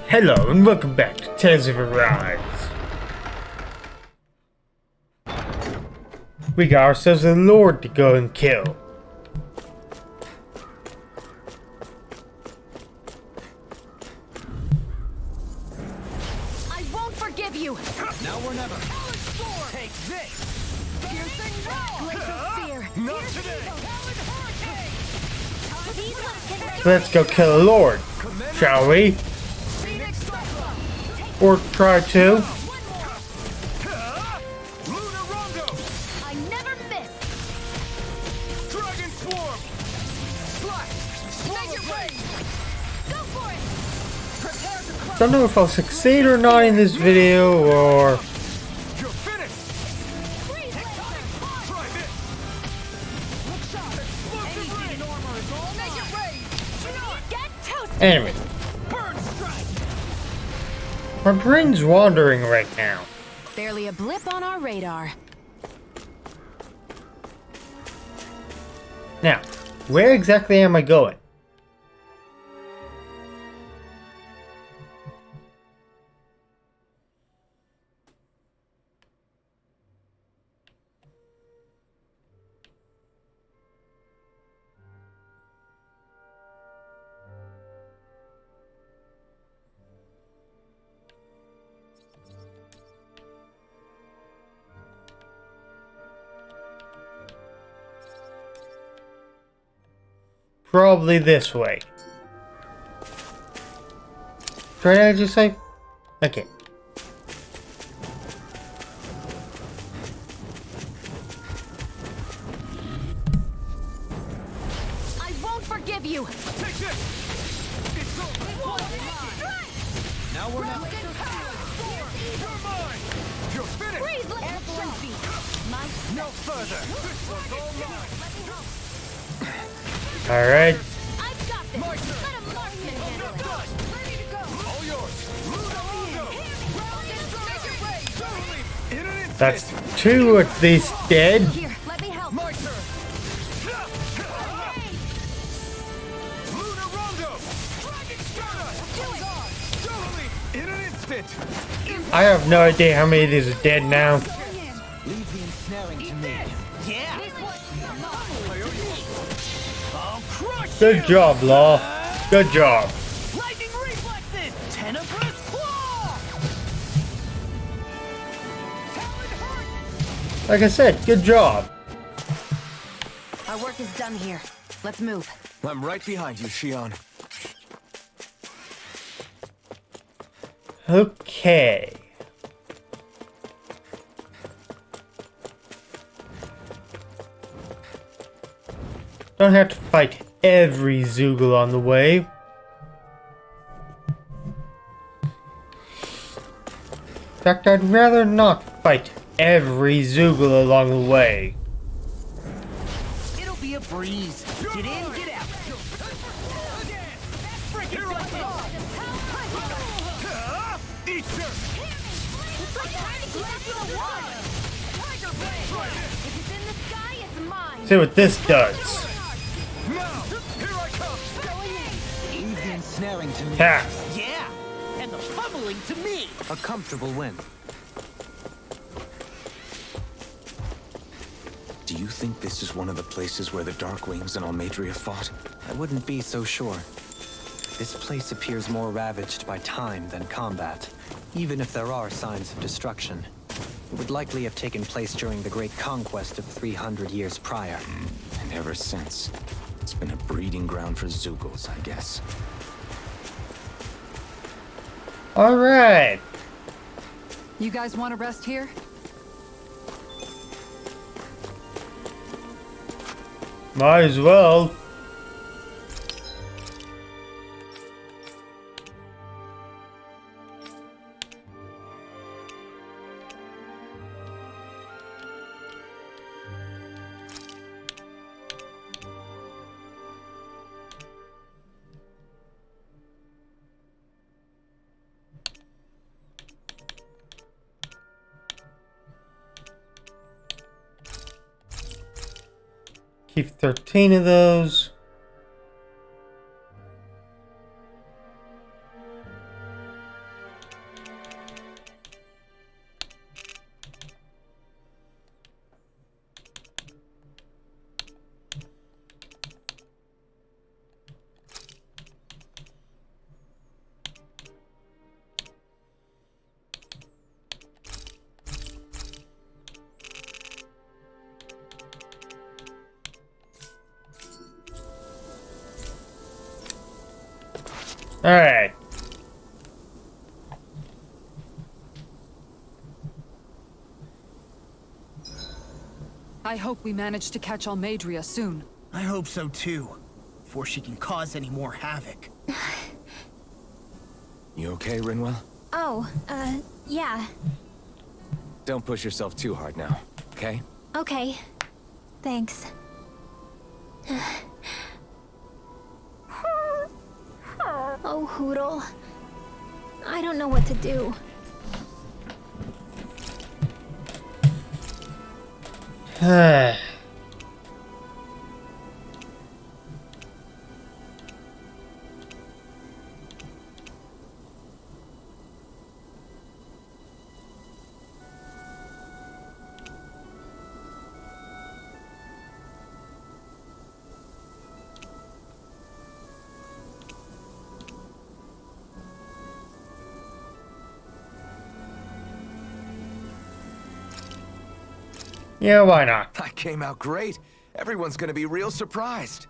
Hello and welcome back to Tales of Arise. We got ourselves a lord to go and kill. I won't forgive you! Now or never. Arise34! Take this! Piercing Glacial Spear! Not today! Let's go kill a lord, shall we? Or try to. I never miss! Dragon Swarm! Slash! Make it rain! Go for it! Prepare to crush! Don't know if I'll succeed or not in this video, or... You're finished! Freeze laser! Try this! Look sharp! Explosive rain! Armor is all Make it rain! Get toasted! Anyway, Burn strike! my brain's wandering right now. Barely a blip on our radar. Now, where exactly am I going? Probably this way. Did I just say? Okay. I won't forgive you! Take this! It's over! Now or never. You're mine! You're finished! Freeze Airborne beat! No further! This one's all mine! Alright. I've got this! My turn. Let a marksman handle it! Done! Ready to go! All yours! Ludo! In an instant! That's two at least dead. Here, let me help! My turn! Luna Rondo! Dragon Stunner! Do it! Totally! In an instant! I have no idea how many of these are dead now. Leave the ensnaring to me. Yeah! I'll crush Good job, Law. Good job. Lightning reflexes! Tenebrous claw! Talon hurt! Like I said, good job. Our work is done here. Let's move. I'm right behind you, Shion. Okay. Don't have to fight every Zoogle on the way. In fact, I'd rather not fight every Zoogle along the way. It'll be a breeze. Get in, get out. It's like trying to get into the water! Tiger Blade! If it's in the sky, it's mine! See what this does. Now, here I come! Leave the ensnaring to me. Ha! Yeah, and the pummeling to me. A comfortable win. Do you think this is one of the places where the Dark Wings and Almadria fought? I wouldn't be so sure. This place appears more ravaged by time than combat. Even if there are signs of destruction, it would likely have taken place during the Great Conquest of 300 years prior. And ever since, it's been a breeding ground for Zoogles, I guess. Alright. You guys want to rest here? Might as well. Keep 13 of those. Alright. I hope we manage to catch Almadria soon. I hope so too, before she can cause any more havoc. You okay, Rinwell? Oh, yeah. Don't push yourself too hard now, okay? Okay. Thanks. Oh, Hoodle. I don't know what to do. Yeah, why not? That came out great. Everyone's gonna be real surprised.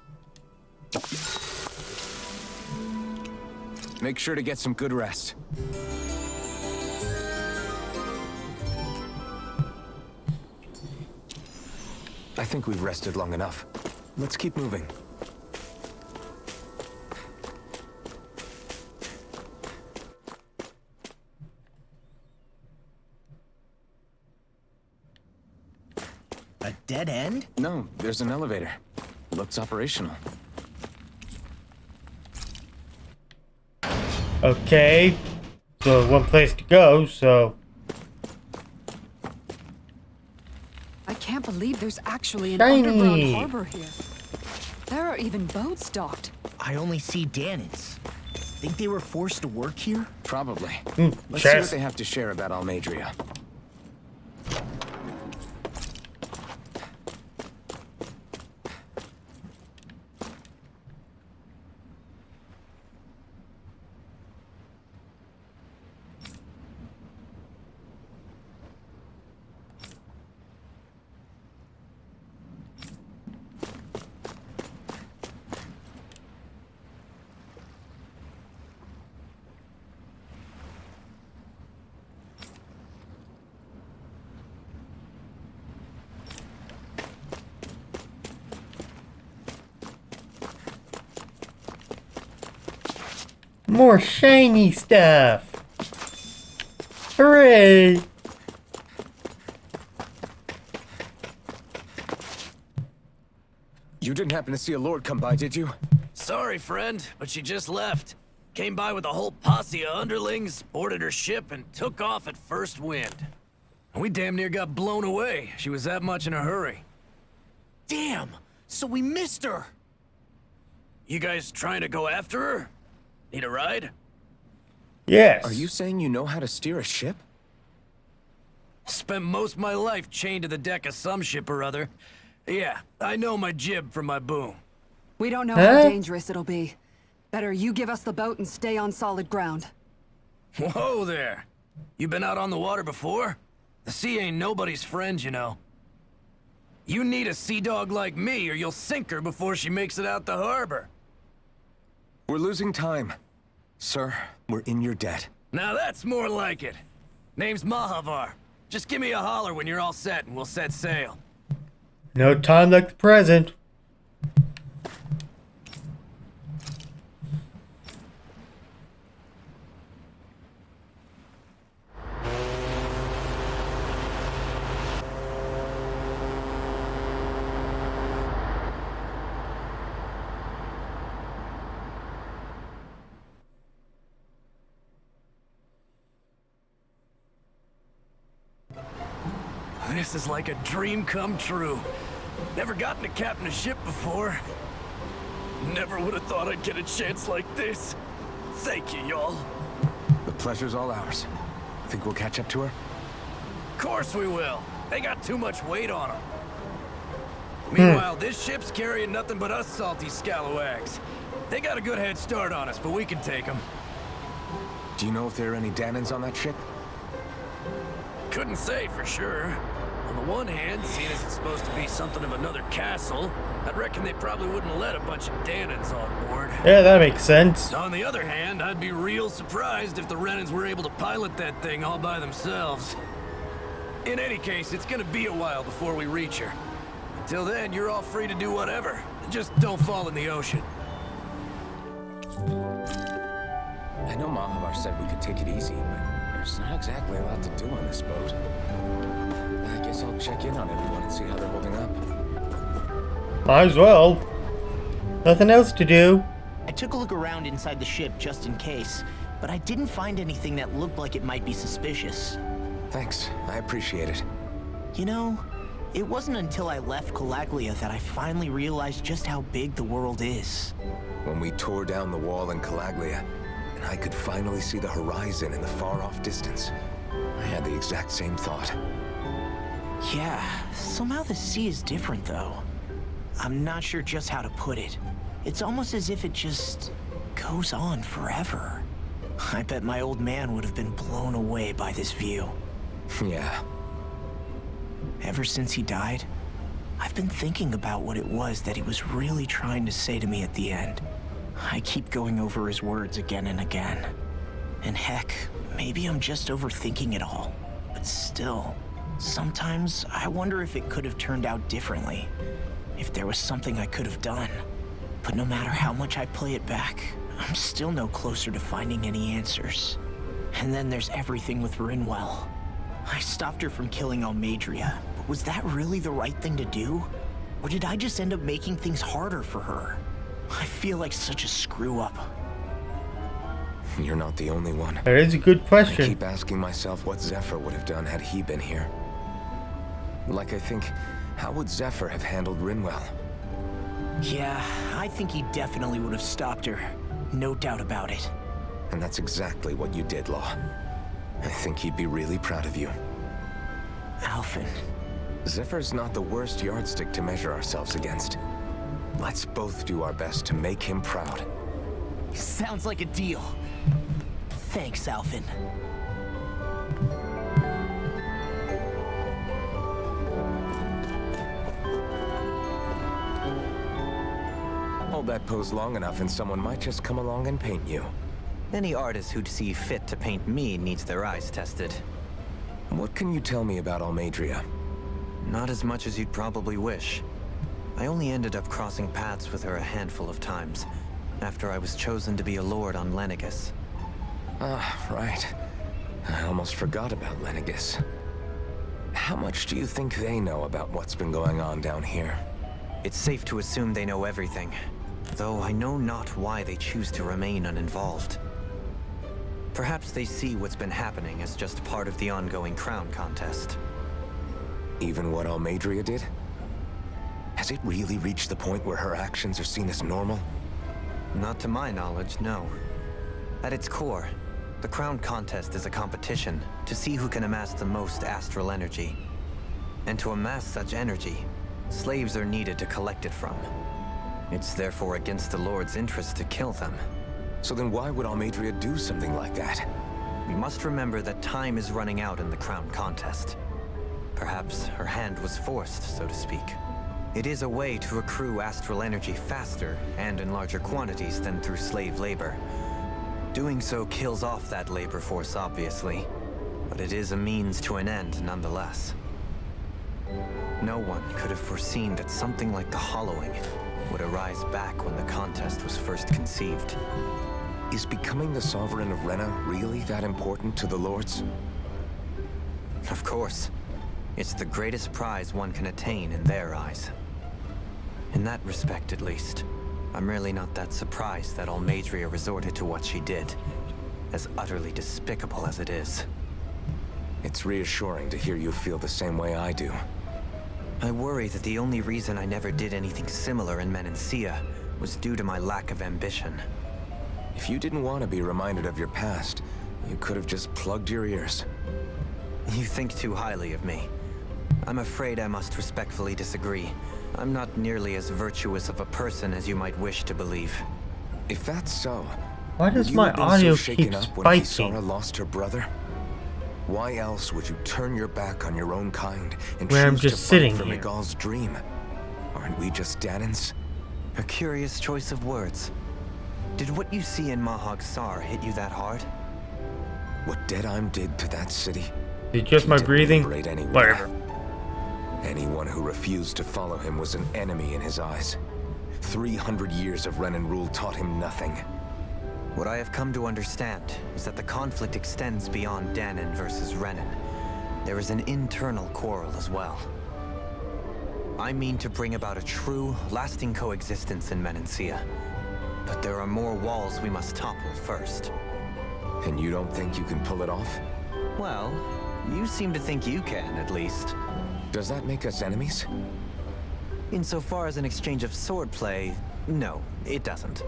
Make sure to get some good rest. I think we've rested long enough. Let's keep moving. A dead end? No, there's an elevator. Looks operational. Okay. So one place to go, so... I can't believe there's actually an Shiny. underground harbor here. There are even boats docked. I only see Danans. Think they were forced to work here? Probably. Let's see what chest. they have to share about Almadria. More shiny stuff! Hooray! You didn't happen to see a lord come by, did you? Sorry, friend, but she just left. Came by with a whole posse of underlings, boarded her ship, and took off at first wind. We damn near got blown away. She was that much in a hurry. Damn! So we missed her! You guys trying to go after her? Need a ride? Yes. Are you saying you know how to steer a ship? Spent most of my life chained to the deck of some ship or other. Yeah, I know my jib from my boom. We don't know Huh? how dangerous it'll be. Better you give us the boat and stay on solid ground. Whoa there! You been out on the water before? The sea ain't nobody's friend, you know. You need a sea dog like me, or you'll sink her before she makes it out the harbor. We're losing time. Sir, we're in your debt. Now that's more like it. Name's Mahavar. Just give me a holler when you're all set and we'll set sail. No time like the present. This is like a dream come true. Never gotten to captain a ship before. Never would have thought I'd get a chance like this. Thank you, y'all. The pleasure's all ours. Think we'll catch up to her? Of course we will. They got too much weight on them. Meanwhile, this ship's carrying nothing but us salty scalawags. They got a good head start on us, but we can take them. Do you know if there are any Danans on that ship? Couldn't say for sure. On the one hand, seeing as it's supposed to be something of another castle, I'd reckon they probably wouldn't let a bunch of Danans on board. Yeah, that makes sense. On the other hand, I'd be real surprised if the Renans were able to pilot that thing all by themselves. In any case, it's gonna be a while before we reach her. Until then, you're all free to do whatever. Just don't fall in the ocean. I know Mahavar said we could take it easy, but there's not exactly a lot to do on this boat. I guess I'll check in on everyone and see how they're holding up. Might as well. Nothing else to do. I took a look around inside the ship just in case, but I didn't find anything that looked like it might be suspicious. Thanks, I appreciate it. You know, it wasn't until I left Calaglia that I finally realized just how big the world is. When we tore down the wall in Calaglia, and I could finally see the horizon in the far-off distance, I had the exact same thought. Yeah, somehow the sea is different though. I'm not sure just how to put it. It's almost as if it just goes on forever. I bet my old man would have been blown away by this view. Yeah. Ever since he died, I've been thinking about what it was that he was really trying to say to me at the end. I keep going over his words again and again. And heck, maybe I'm just overthinking it all. But still, sometimes I wonder if it could have turned out differently. If there was something I could have done. But no matter how much I play it back, I'm still no closer to finding any answers. And then there's everything with Rinwell. I stopped her from killing Almadria, but was that really the right thing to do? Or did I just end up making things harder for her? I feel like such a screw-up. You're not the only one. That is a good I question. keep asking myself what Zephyr would have done had he been here. Like I think, how would Zephyr have handled Rinwell? Yeah, I think he definitely would have stopped her. No doubt about it. And that's exactly what you did, Law. I think he'd be really proud of you. Alphen. Zephyr's not the worst yardstick to measure ourselves against. Let's both do our best to make him proud. Sounds like a deal. Thanks, Alphen. Hold that pose long enough and someone might just come along and paint you. Any artist who'd see fit to paint me needs their eyes tested. What can you tell me about Almadria? Not as much as you'd probably wish. I only ended up crossing paths with her a handful of times, after I was chosen to be a lord on Lenegus. Ah, right. I almost forgot about Lenegus. How much do you think they know about what's been going on down here? It's safe to assume they know everything, though I know not why they choose to remain uninvolved. Perhaps they see what's been happening as just part of the ongoing crown contest. Even what Almadria did? Has it really reached the point where her actions are seen as normal? Not to my knowledge, no. At its core, the crown contest is a competition to see who can amass the most astral energy. And to amass such energy, slaves are needed to collect it from. It's therefore against the Lord's interest to kill them. So then why would Almadria do something like that? We must remember that time is running out in the crown contest. Perhaps her hand was forced, so to speak. It is a way to accrue astral energy faster and in larger quantities than through slave labor. Doing so kills off that labor force, obviously, but it is a means to an end nonetheless. No one could have foreseen that something like the Hollowing would arise back when the contest was first conceived. Is becoming the Sovereign of Rena really that important to the Lords? Of course. It's the greatest prize one can attain in their eyes. In that respect, at least, I'm really not that surprised that Almadria resorted to what she did, as utterly despicable as it is. It's reassuring to hear you feel the same way I do. I worry that the only reason I never did anything similar in Menancia was due to my lack of ambition. If you didn't want to be reminded of your past, you could have just plugged your ears. You think too highly of me. I'm afraid I must respectfully disagree. I'm not nearly as virtuous of a person as you might wish to believe. If that's so, Why does would you my have been audio so shaken keep up when spiking? Kisara lost her brother? Why else would you turn your back on your own kind and Where I'm choose to just fight sitting for here. Miguel's dream? Aren't we just Danans? A curious choice of words. Did what you see in Mahag Sar hit you that hard? What Deadheim did to that city? Is it just he my didn't breathing? liberate anyone. Whatever. Anyone who refused to follow him was an enemy in his eyes. 300 years of Renan rule taught him nothing. What I have come to understand is that the conflict extends beyond Danan versus Renan. There is an internal quarrel as well. I mean to bring about a true, lasting coexistence in Menancia. But there are more walls we must topple first. And you don't think you can pull it off? Well, you seem to think you can, at least. Does that make us enemies? Insofar as an exchange of swordplay, no, it doesn't.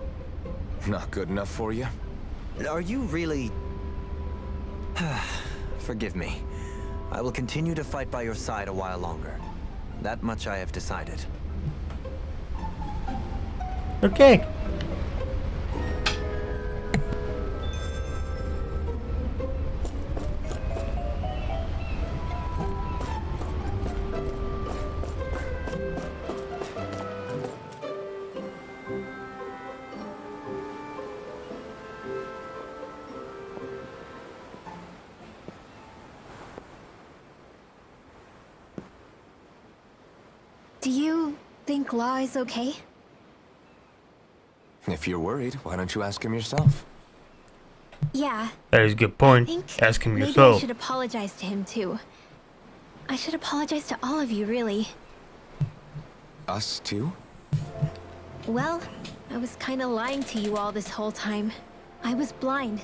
Not good enough for you? Are you really... Forgive me. I will continue to fight by your side a while longer. That much I have decided. Okay. Do you think Law is okay? If you're worried, why don't you ask him yourself? Yeah. That is a good I point. think Ask him maybe I yourself. should apologize to him too. I should apologize to all of you, really. Us too? Well, I was kinda lying to you all this whole time. I was blind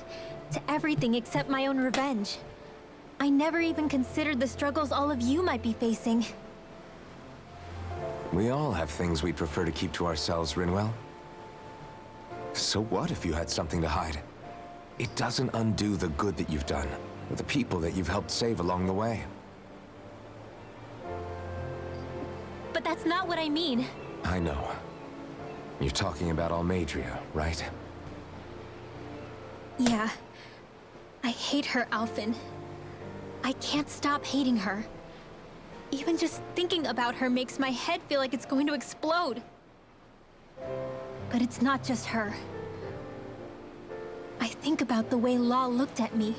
to everything except my own revenge. I never even considered the struggles all of you might be facing. We all have things we'd prefer to keep to ourselves, Rinwell. So what if you had something to hide? It doesn't undo the good that you've done, or the people that you've helped save along the way. But that's not what I mean. I know. You're talking about Almadria, right? Yeah. I hate her, Alphen. I can't stop hating her. Even just thinking about her makes my head feel like it's going to explode. But it's not just her. I think about the way Law looked at me.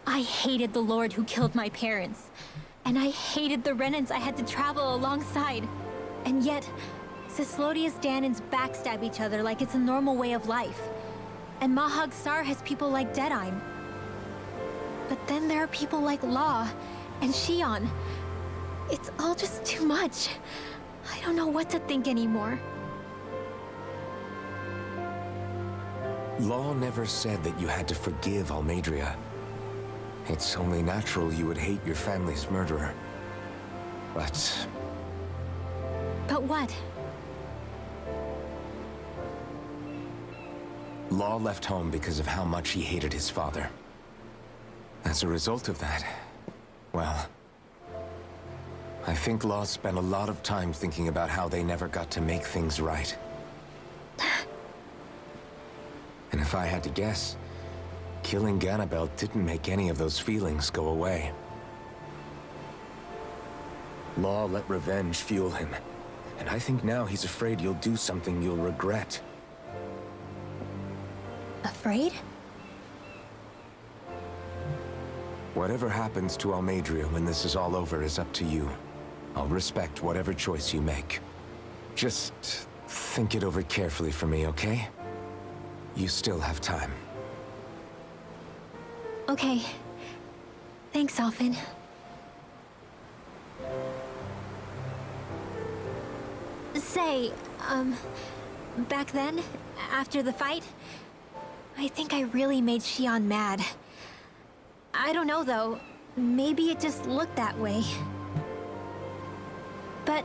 I hated the Lord who killed my parents. And I hated the Renans I had to travel alongside. And yet, Cislodius Danans backstab each other like it's a normal way of life. And Mahag Sar has people like Deadheim. But then there are people like Law and Shion. It's all just too much. I don't know what to think anymore. Law never said that you had to forgive Almadria. It's only natural you would hate your family's murderer. But But what? Law left home because of how much he hated his father. As a result of that, well, I think Law spent a lot of time thinking about how they never got to make things right. And if I had to guess, killing Ganabel didn't make any of those feelings go away. Law let revenge fuel him, and I think now he's afraid you'll do something you'll regret. Afraid? Whatever happens to Almadria when this is all over is up to you. I'll respect whatever choice you make. Just think it over carefully for me, okay? You still have time. Okay. Thanks, Alphen. Say, back then, after the fight, I think I really made Shion mad. I don't know, though. Maybe it just looked that way. But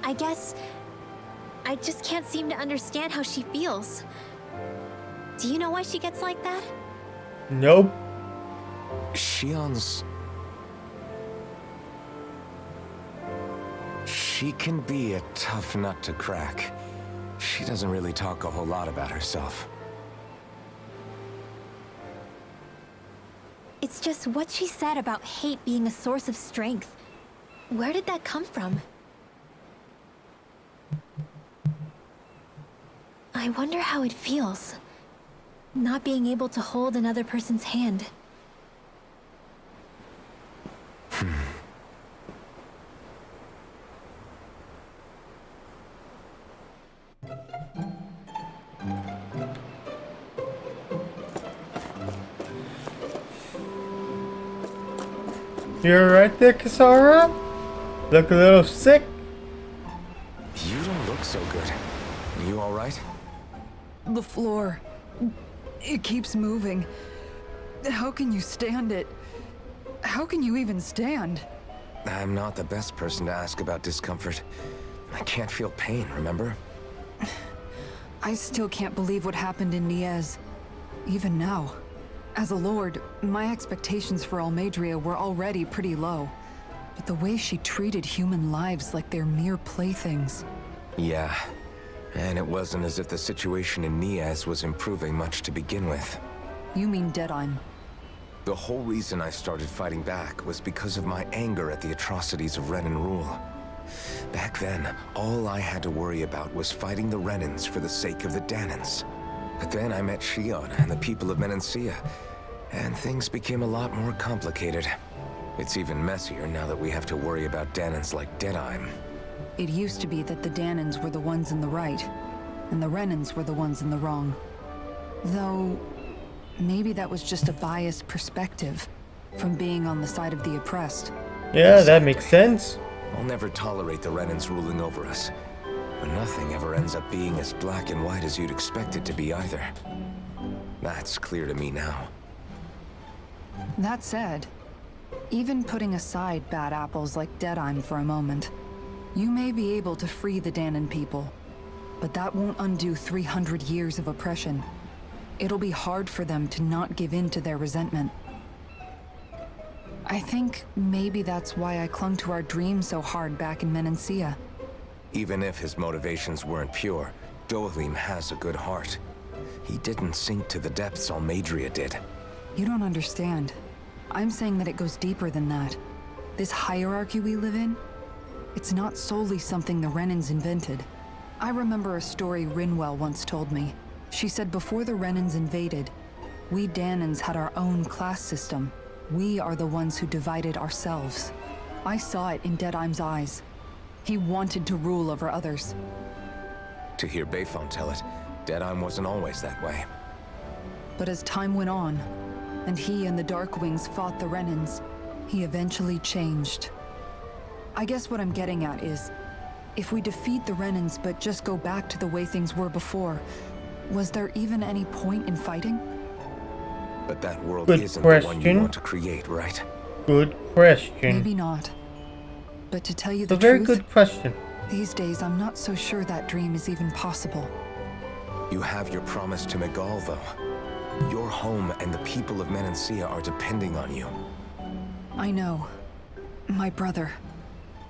I guess I just can't seem to understand how she feels. Do you know why she gets like that? Nope. Shion's... She can be a tough nut to crack. She doesn't really talk a whole lot about herself. It's just what she said about hate being a source of strength. Where did that come from? I wonder how it feels, not being able to hold another person's hand. You're right there, Kasara? Look a little sick. You don't look so good. You all right? The floor. It keeps moving. How can you stand it? How can you even stand? I'm not the best person to ask about discomfort. I can't feel pain, remember? I still can't believe what happened in Niez. Even now. As a lord, my expectations for Almadria were already pretty low. But the way she treated human lives like they're mere playthings. Yeah. And it wasn't as if the situation in Niaz was improving much to begin with. You mean Deadheim? The whole reason I started fighting back was because of my anger at the atrocities of Renan rule. Back then, all I had to worry about was fighting the Renans for the sake of the Danans. But then I met Shion and the people of Menancia, and things became a lot more complicated. It's even messier now that we have to worry about Danans like Deadheim. It used to be that the Danans were the ones in the right, and the Renans were the ones in the wrong. Though, maybe that was just a biased perspective from being on the side of the oppressed. Yeah, that makes sense. I'll never tolerate the Renans ruling over us. But nothing ever ends up being as black and white as you'd expect it to be either. That's clear to me now. That said, even putting aside bad apples like Deadheim for a moment, you may be able to free the Danan people, but that won't undo 300 years of oppression. It'll be hard for them to not give in to their resentment. I think maybe that's why I clung to our dream so hard back in Menancia. Even if his motivations weren't pure, Dohalim has a good heart. He didn't sink to the depths Almadria did. You don't understand. I'm saying that it goes deeper than that. This hierarchy we live in, it's not solely something the Renans invented. I remember a story Rinwell once told me. She said before the Renans invaded, we Danans had our own class system. We are the ones who divided ourselves. I saw it in Deadheim's eyes. He wanted to rule over others. To hear Bayfon tell it, Deadheim wasn't always that way. But as time went on, and he and the Darkwings fought the Renans, he eventually changed. I guess what I'm getting at is, if we defeat the Renans but just go back to the way things were before, was there even any point in fighting? But that world Good isn't the one you question. want to create, right? Good question. Maybe not. But to tell you It's a the very truth, good question. these days I'm not so sure that dream is even possible. You have your promise to Megal, though. Your home and the people of Menancia are depending on you. I know. My brother.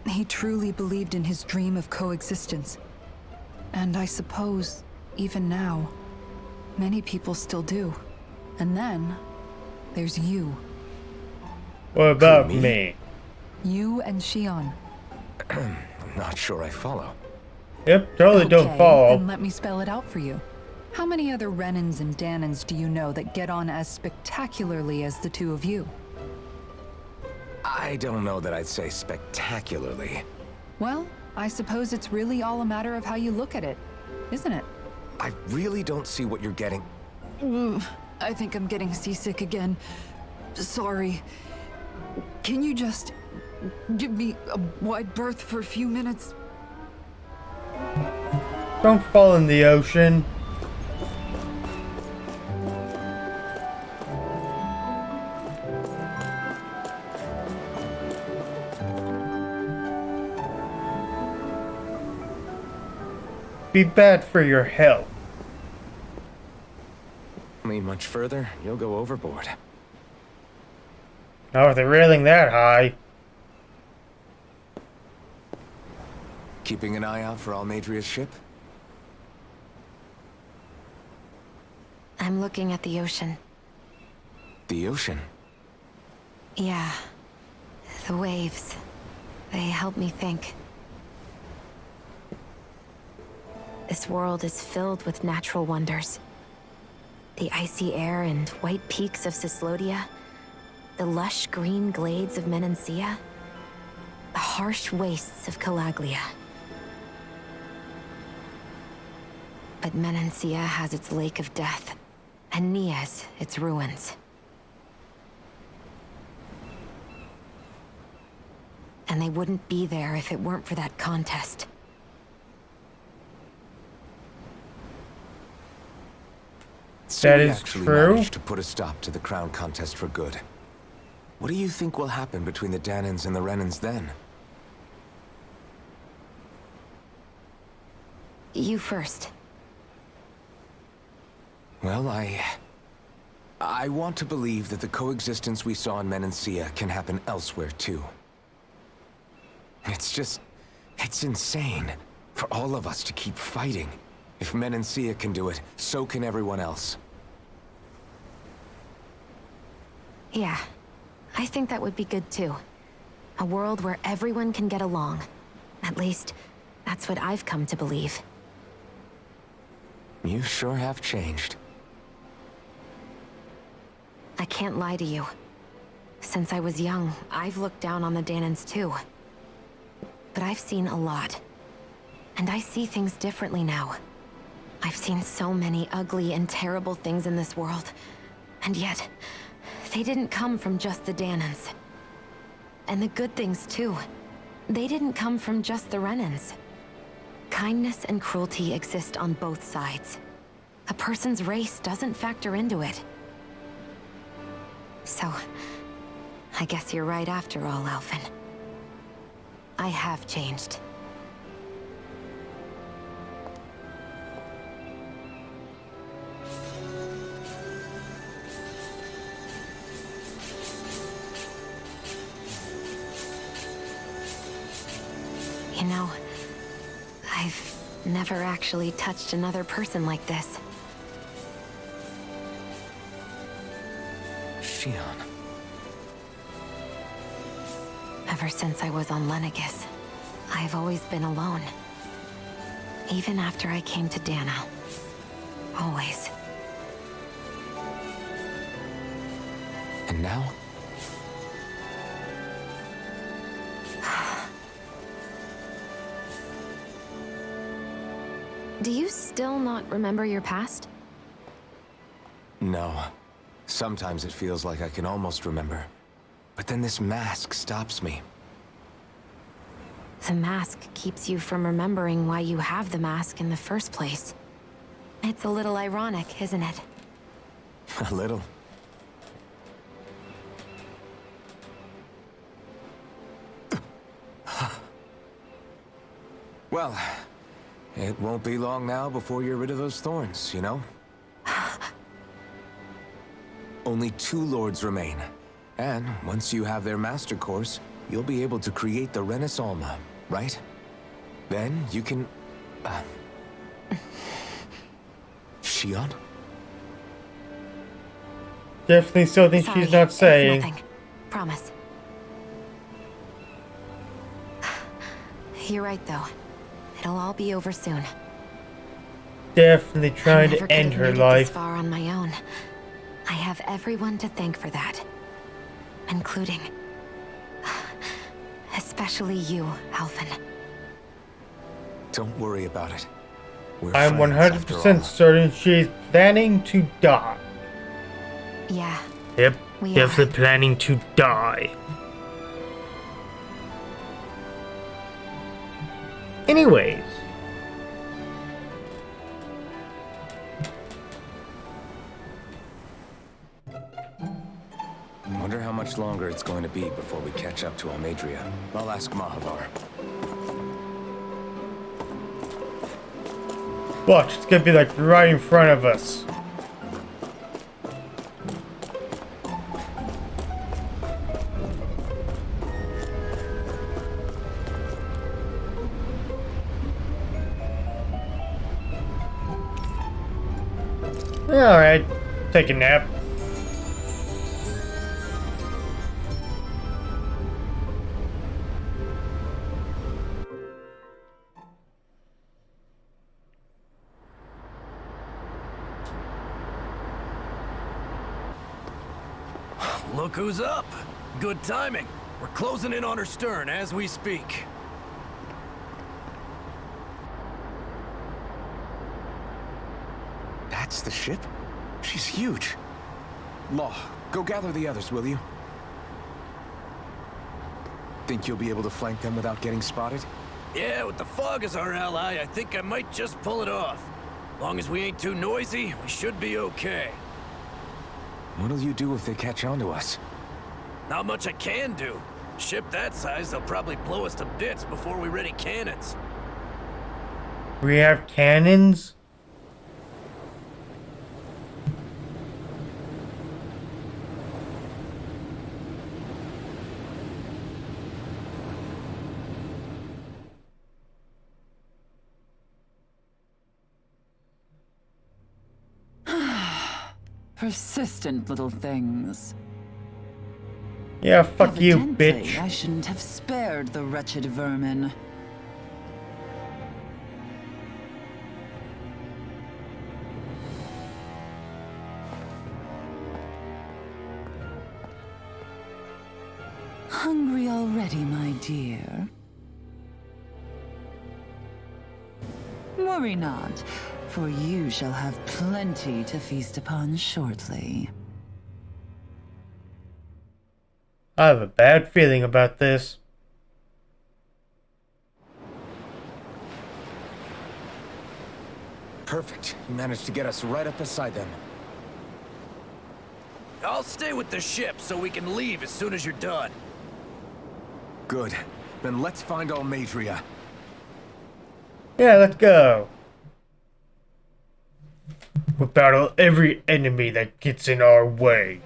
He truly believed in his dream of coexistence. And I suppose, even now, many people still do. And then, there's you. What about me? me? You and Shion. I'm not sure I follow. Yep, totally don't Okay, follow. then let me spell it out for you. How many other Renans and Danans do you know that get on as spectacularly as the two of you? I don't know that I'd say spectacularly. Well, I suppose it's really all a matter of how you look at it, isn't it? I really don't see what you're getting. I think I'm getting seasick again. Sorry. Can you just give me a wide berth for a few minutes? Don't fall in the ocean. Be bad for your health. Lean much further, you'll go overboard. Not with the railing that high. Keeping an eye out for Almadria's ship? I'm looking at the ocean. The ocean? Yeah. The waves. They help me think. This world is filled with natural wonders. The icy air and white peaks of Cislodia, the lush green glades of Menancia, the harsh wastes of Calaglia. But Menancia has its Lake of Death, and Nias its ruins. And they wouldn't be there if it weren't for that contest. So That we is actually true. managed to put a stop to the crown contest for good. What do you think will happen between the Danans and the Renans then? You first. Well, I want to believe that the coexistence we saw in Menancia can happen elsewhere too. It's insane for all of us to keep fighting. If Menancia can do it, so can everyone else. Yeah, I think that would be good too. A world where everyone can get along. At least, that's what I've come to believe. You sure have changed. I can't lie to you. Since I was young, I've looked down on the Danans too. But I've seen a lot. And I see things differently now. I've seen so many ugly and terrible things in this world. And yet, they didn't come from just the Danans. And the good things too. They didn't come from just the Renans. Kindness and cruelty exist on both sides. A person's race doesn't factor into it. So, I guess you're right after all, Alphen. I have changed. You know, I've never actually touched another person like this. Shion. Ever since I was on Lenegis, I've always been alone. Even after I came to Dana. Always. And now? Do you still not remember your past? No. Sometimes it feels like I can almost remember. But then this mask stops me. The mask keeps you from remembering why you have the mask in the first place. It's a little ironic, isn't it? A little. Well, it won't be long now before you're rid of those thorns, you know? Only 2 lords remain. And once you have their master course, you'll be able to create the Renis Alma, right? Then you can... Shion? Definitely something Sorry, she's not it's saying. nothing. Promise. You're right, though. It'll all be over soon. Definitely trying I never to end could her have made it life. this far on my own. I have everyone to thank for that. Including... especially you, Alphen. Don't worry about it. We're I'm friends after 100% all. certain she's planning to die. Yeah, Yep, We definitely planning to die. Anyways. Wonder how much longer it's going to be before we catch up to Almadria. I'll ask Mahavar. Watch, it's gonna be like right in front of us. Alright, take a nap. Look who's up. Good timing. We're closing in on her stern as we speak. That's the ship? She's huge. Law, go gather the others, will you? Think you'll be able to flank them without getting spotted? Yeah, with the fog as our ally, I think I might just pull it off. Long as we ain't too noisy, we should be okay. What'll you do if they catch on to us? Not much I can do. Ship that size, they'll probably blow us to bits before we ready cannons. We have cannons? Persistent little things. Yeah, fuck you, Evidently, bitch. I shouldn't have spared the wretched vermin. Hungry already, my dear? Worry not, for you shall have plenty to feast upon shortly. I have a bad feeling about this. Perfect. You managed to get us right up beside them. I'll stay with the ship so we can leave as soon as you're done. Good. Then let's find Almadria. Yeah, let's go. We'll battle every enemy that gets in our way.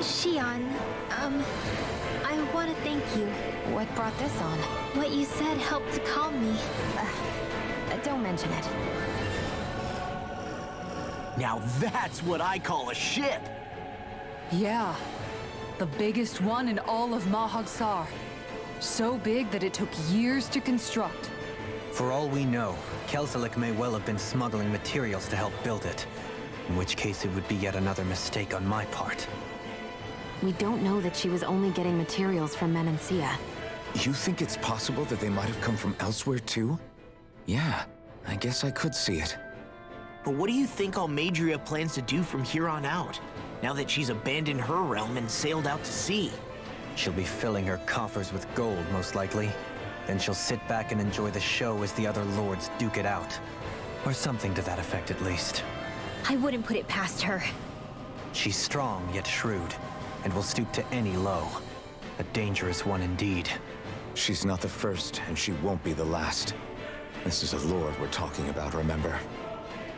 Shion, I want to thank you. What brought this on? What you said helped to calm me. Don't mention it. Now that's what I call a ship! Yeah. The biggest one in all of Mahagsar. So big that it took years to construct. For all we know, Kelselik may well have been smuggling materials to help build it. In which case it would be yet another mistake on my part. We don't know that she was only getting materials from Menancia. You think it's possible that they might have come from elsewhere too? Yeah, I guess I could see it. But what do you think Almadria plans to do from here on out, now that she's abandoned her realm and sailed out to sea? She'll be filling her coffers with gold, most likely. Then she'll sit back and enjoy the show as the other lords duke it out. Or something to that effect, at least. I wouldn't put it past her. She's strong, yet shrewd, and will stoop to any low. A dangerous one indeed. She's not the first, and she won't be the last. This is a lord we're talking about, remember?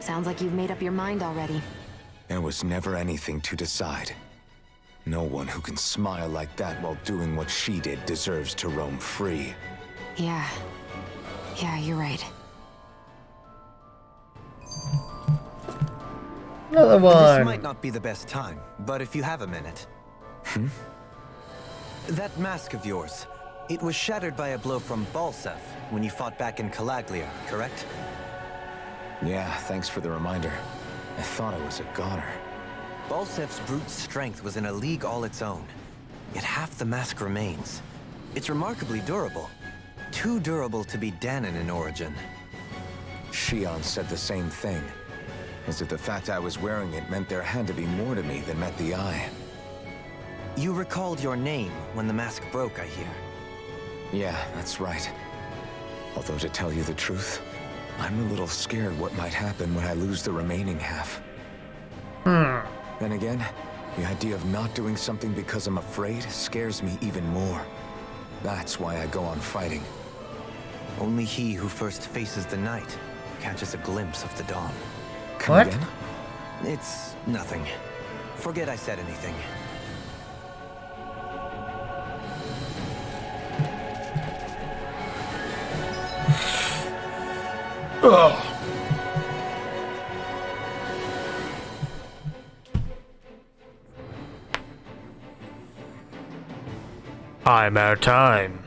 Sounds like you've made up your mind already. There was never anything to decide. No one who can smile like that while doing what she did deserves to roam free. Yeah, you're right. Another This one. might not be the best time, but if you have a minute. That mask of yours, it was shattered by a blow from Balsef when you fought back in Calaglia, correct? Yeah, thanks for the reminder. I thought I was a goner. Balsef's brute strength was in a league all its own, yet half the mask remains. It's remarkably durable. Too durable to be Danon in origin. Shion said the same thing. As if the fact I was wearing it meant there had to be more to me than met the eye. You recalled your name when the mask broke, I hear. Yeah, that's right. Although to tell you the truth, I'm a little scared what might happen when I lose the remaining half. Then again, the idea of not doing something because I'm afraid scares me even more. That's why I go on fighting. Only he who first faces the night catches a glimpse of the dawn. Come What? again? It's nothing. Forget I said anything. I'm out of time.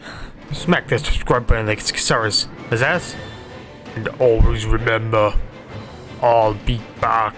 Smack that subscribe button like Casares possess. And always remember, I'll be back.